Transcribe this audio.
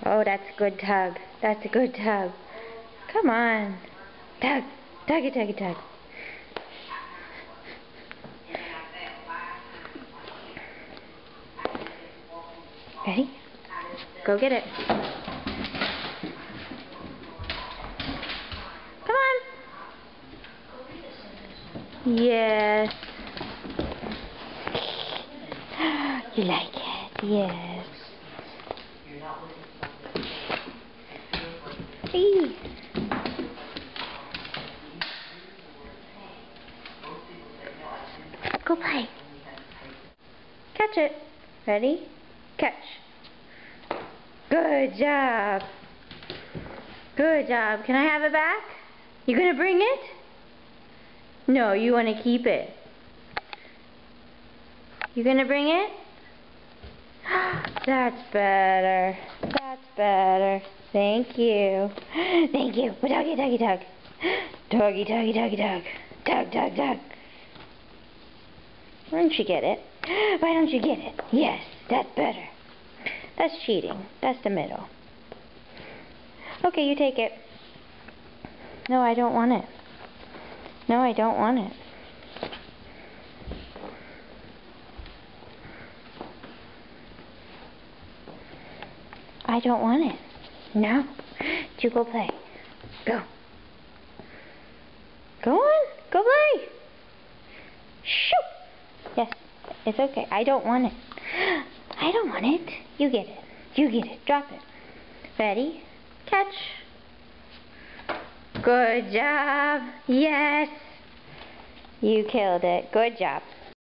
Oh, that's a good tug. That's a good tug. Come on. Tug. Tuggy, tuggy, tug. Ready? Go get it. Come on. Yes. You like it? Yes. Hey. Go play. Catch it. Ready? Catch. Good job. Good job. Can I have it back? You gonna bring it? No, you want to keep it. You gonna bring it? That's better. That's better. Thank you. Thank you. Doggy, doggy, dog. Doggy, doggy, doggy, dog. Dog, dog, dog. Why don't you get it? Why don't you get it? Yes, that's better. That's cheating. That's the middle. Okay, you take it. No, I don't want it. No, I don't want it. I don't want it. No. You go play. Go. Go on. Go play. Shoo. Yes. It's okay. I don't want it. I don't want it. You get it. You get it. Drop it. Ready? Catch. Good job. Yes. You killed it. Good job.